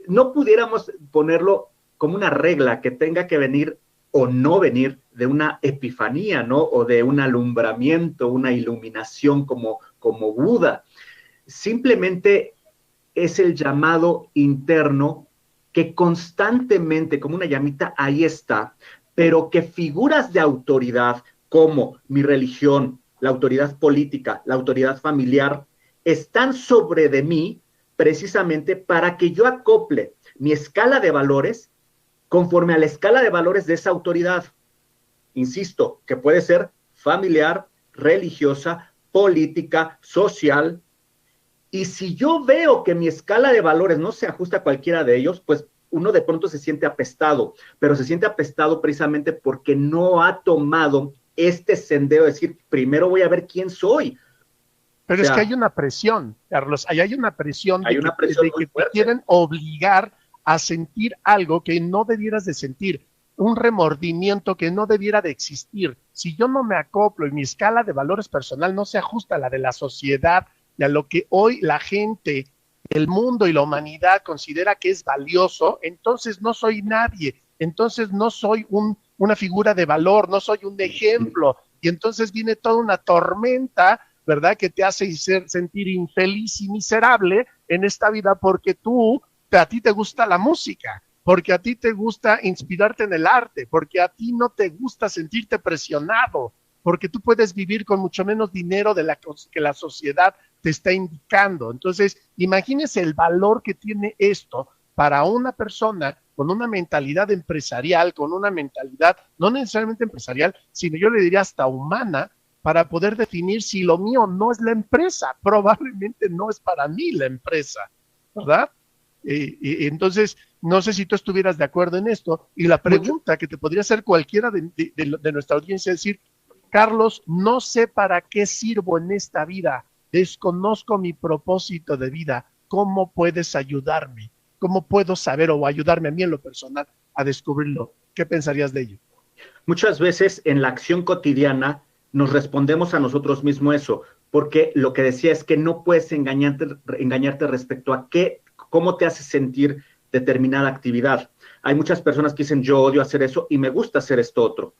no pudiéramos ponerlo como una regla que tenga que venir o no venir de una epifanía, ¿no? O de un alumbramiento, una iluminación como Buda. Simplemente es el llamado interno que constantemente, como una llamita, ahí está, pero que figuras de autoridad como mi religión, la autoridad política, la autoridad familiar, están sobre de mí precisamente para que yo acople mi escala de valores conforme a la escala de valores de esa autoridad. Insisto, que puede ser familiar, religiosa, política, social. Y si yo veo que mi escala de valores no se ajusta a cualquiera de ellos, pues uno de pronto se siente apestado, pero se siente apestado precisamente porque no ha tomado este sendero de decir, primero voy a ver quién soy. Pero es que hay una presión, Carlos, ahí hay una presión de que te quieren obligar a sentir algo que no debieras de sentir, un remordimiento que no debiera de existir. Si yo no me acoplo y mi escala de valores personal no se ajusta a la de la sociedad y a lo que hoy la gente, el mundo y la humanidad considera que es valioso, entonces no soy nadie, entonces no soy una figura de valor, no soy un ejemplo, y entonces viene toda una tormenta, ¿verdad?, que te hace sentir infeliz y miserable en esta vida porque a ti te gusta la música, porque a ti te gusta inspirarte en el arte, porque a ti no te gusta sentirte presionado, porque tú puedes vivir con mucho menos dinero de que la sociedad te está indicando. Entonces, imagínese el valor que tiene esto para una persona con una mentalidad empresarial, con una mentalidad no necesariamente empresarial, sino yo le diría hasta humana, para poder definir si lo mío no es la empresa, probablemente no es para mí la empresa, ¿verdad? Entonces, no sé si tú estuvieras de acuerdo en esto, y la pregunta que te podría hacer cualquiera de nuestra audiencia es decir, Carlos, no sé para qué sirvo en esta vida, desconozco mi propósito de vida, ¿cómo puedes ayudarme? ¿Cómo puedo saber o ayudarme a mí en lo personal a descubrirlo? ¿Qué pensarías de ello? Muchas veces en la acción cotidiana nos respondemos a nosotros mismos eso, porque lo que decía es que no puedes engañarte respecto a cómo te hace sentir determinada actividad. Hay muchas personas que dicen, yo odio hacer eso y me gusta hacer esto otro.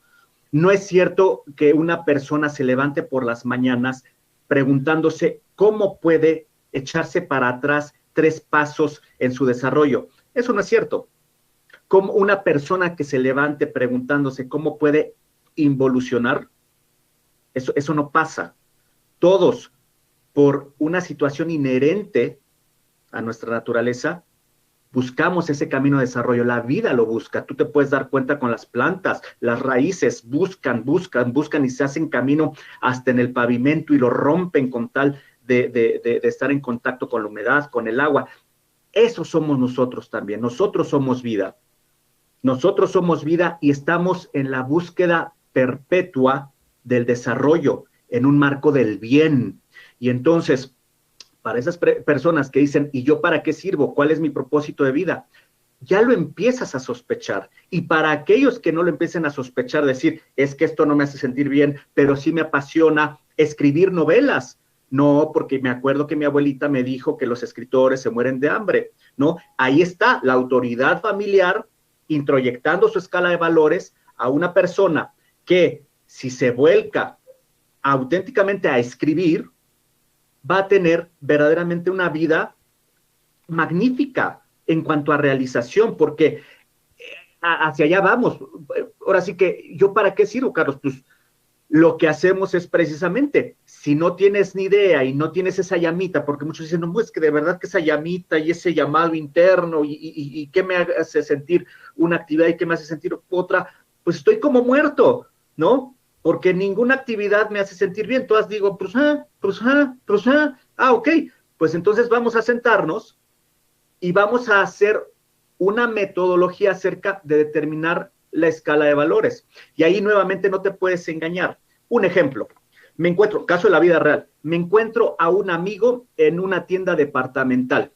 No es cierto que una persona se levante por las mañanas preguntándose cómo puede echarse para atrás 3 pasos en su desarrollo. Eso no es cierto. Como una persona que se levante preguntándose cómo puede involucionar, eso no pasa. Todos, por una situación inherente a nuestra naturaleza, buscamos ese camino de desarrollo. La vida lo busca. Tú te puedes dar cuenta con las plantas, las raíces buscan y se hacen camino hasta en el pavimento y lo rompen con tal de estar en contacto con la humedad, con el agua. Eso somos nosotros también. Nosotros somos vida. Nosotros somos vida y estamos en la búsqueda perpetua del desarrollo, en un marco del bien. Y entonces, para esas personas que dicen, ¿y yo para qué sirvo? ¿Cuál es mi propósito de vida? Ya lo empiezas a sospechar. Y para aquellos que no lo empiecen a sospechar, decir, es que esto no me hace sentir bien, pero sí me apasiona escribir novelas. No, porque me acuerdo que mi abuelita me dijo que los escritores se mueren de hambre, ¿no? Ahí está la autoridad familiar introyectando su escala de valores a una persona que, si se vuelca auténticamente a escribir, va a tener verdaderamente una vida magnífica en cuanto a realización, porque hacia allá vamos. Ahora sí que, ¿yo para qué sirvo, Carlos? Pues lo que hacemos es precisamente, si no tienes ni idea y no tienes esa llamita, porque muchos dicen, no, es que de verdad que esa llamita y ese llamado interno y qué me hace sentir una actividad y qué me hace sentir otra, pues estoy como muerto, ¿no? Porque ninguna actividad me hace sentir bien. Todas digo, ok, pues entonces vamos a sentarnos y vamos a hacer una metodología acerca de determinar la escala de valores. Y ahí nuevamente no te puedes engañar. Un ejemplo, me encuentro, caso de la vida real, me encuentro a un amigo en una tienda departamental.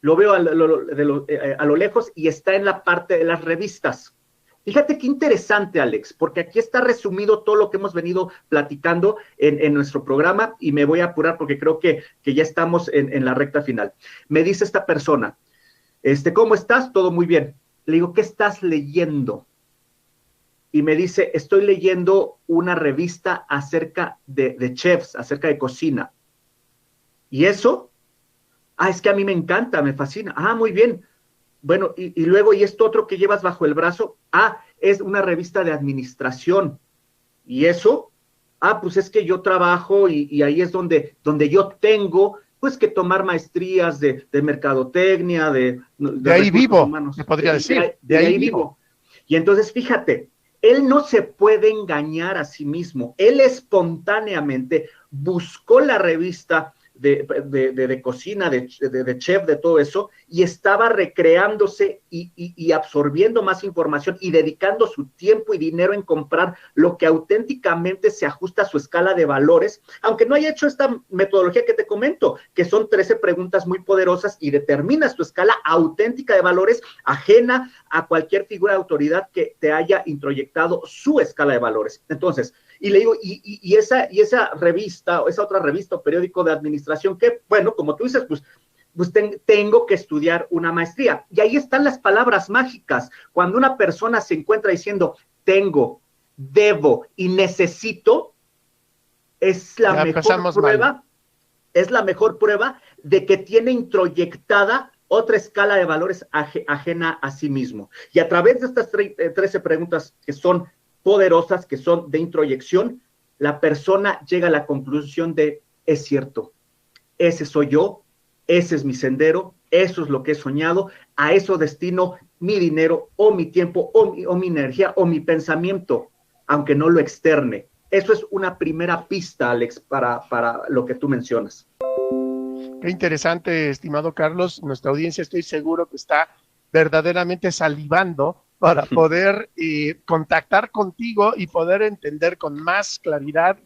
Lo veo a lo lejos y está en la parte de las revistas. Fíjate qué interesante, Alex, porque aquí está resumido todo lo que hemos venido platicando en nuestro programa y me voy a apurar porque creo que ya estamos en la recta final. Me dice esta persona, ¿cómo estás? Todo muy bien. Le digo, ¿qué estás leyendo? Y me dice, estoy leyendo una revista acerca de chefs, acerca de cocina. ¿Y eso? Es que a mí me encanta, me fascina. Muy bien. Bueno, y luego, ¿y esto otro que llevas bajo el brazo? Es una revista de administración. ¿Y eso? Pues es que yo trabajo y ahí es donde yo tengo pues que tomar maestrías de mercadotecnia, de ahí vivo, humanos. me podría decir, de ahí vivo. Y entonces, fíjate, él no se puede engañar a sí mismo. Él espontáneamente buscó la revista de cocina, de chef, de todo eso, y estaba recreándose y absorbiendo más información y dedicando su tiempo y dinero en comprar lo que auténticamente se ajusta a su escala de valores, aunque no haya hecho esta metodología que te comento, que son 13 preguntas muy poderosas y determinas tu escala auténtica de valores ajena a cualquier figura de autoridad que te haya introyectado su escala de valores. Entonces, y le digo, y esa revista, o esa otra revista o periódico de administración que, bueno, como tú dices, pues tengo que estudiar una maestría. Y ahí están las palabras mágicas. Cuando una persona se encuentra diciendo, tengo, debo y necesito, es la mejor prueba, es la mejor prueba de que tiene introyectada otra escala de valores ajena a sí mismo. Y a través de estas 13 preguntas que son poderosas, que son de introyección, la persona llega a la conclusión de, es cierto, ese soy yo, ese es mi sendero, eso es lo que he soñado, a eso destino mi dinero o mi tiempo o mi energía o mi pensamiento, aunque no lo externe. Eso es una primera pista, Alex, para lo que tú mencionas. Qué interesante, estimado Carlos. Nuestra audiencia, estoy seguro que está verdaderamente salivando para poder contactar contigo y poder entender con más claridad,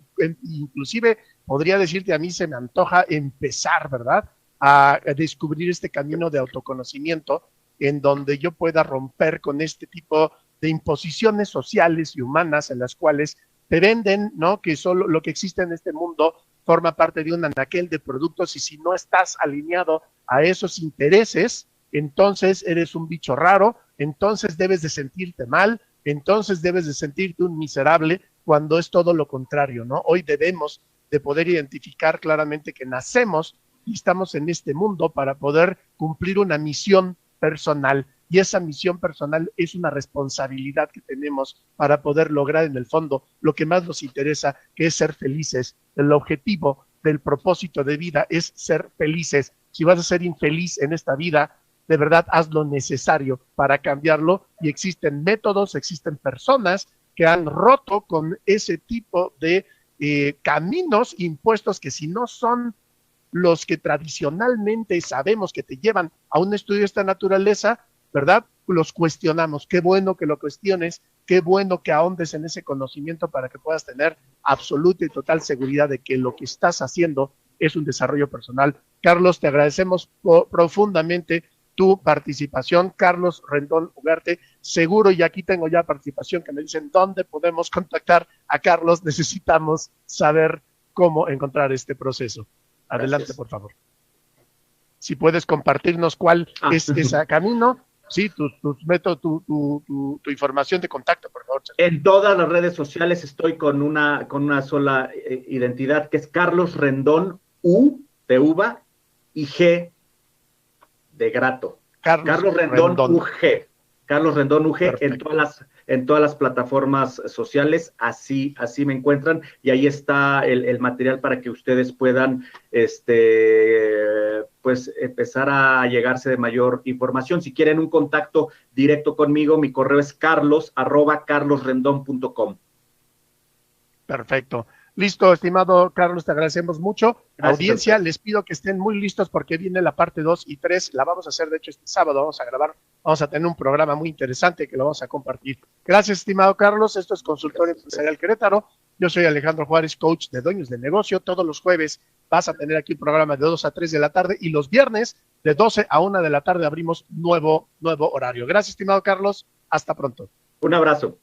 inclusive podría decirte, a mí se me antoja empezar, ¿verdad?, a descubrir este camino de autoconocimiento en donde yo pueda romper con este tipo de imposiciones sociales y humanas en las cuales te venden, ¿no?, que solo lo que existe en este mundo forma parte de un anaquel de productos y si no estás alineado a esos intereses, entonces eres un bicho raro, entonces debes de sentirte mal, entonces debes de sentirte un miserable, cuando es todo lo contrario, ¿no? Hoy debemos de poder identificar claramente que nacemos y estamos en este mundo para poder cumplir una misión personal, y esa misión personal es una responsabilidad que tenemos para poder lograr en el fondo lo que más nos interesa, que es ser felices. El objetivo del propósito de vida es ser felices. Si vas a ser infeliz en esta vida, de verdad haz lo necesario para cambiarlo, y existen métodos, existen personas que han roto con ese tipo de caminos impuestos que si no son los que tradicionalmente sabemos que te llevan a un estudio de esta naturaleza, ¿verdad?, los cuestionamos. Qué bueno que lo cuestiones, qué bueno que ahondes en ese conocimiento para que puedas tener absoluta y total seguridad de que lo que estás haciendo es un desarrollo personal. Carlos, te agradecemos profundamente tu participación. Carlos Rendón Ugarte, seguro, y aquí tengo ya participación que me dicen dónde podemos contactar a Carlos. Necesitamos saber cómo encontrar este proceso. Adelante, gracias, por favor. Si puedes compartirnos cuál es ese camino, sí, tus métodos, tu información de contacto, por favor. En todas las redes sociales estoy con una sola identidad, que es Carlos Rendón, U de uva y G de grato. Carlos Rendón UG. Carlos Rendón UG en todas las plataformas sociales, así me encuentran, y ahí está el material para que ustedes puedan pues empezar a llegarse de mayor información. Si quieren un contacto directo conmigo, mi correo es carlos@carlosrendon.com. Perfecto. Listo, estimado Carlos, te agradecemos mucho. Gracias. Audiencia, les pido que estén muy listos porque viene la parte 2 y 3. La vamos a hacer, de hecho, este sábado. Vamos a grabar, vamos a tener un programa muy interesante que lo vamos a compartir. Gracias, estimado Carlos. Esto es Consultorio Empresarial Querétaro. Yo soy Alejandro Juárez, coach de dueños de negocio. Todos los jueves vas a tener aquí un programa de 2 a 3 de la tarde y los viernes de 12 a 1 de la tarde abrimos nuevo horario. Gracias, estimado Carlos. Hasta pronto. Un abrazo.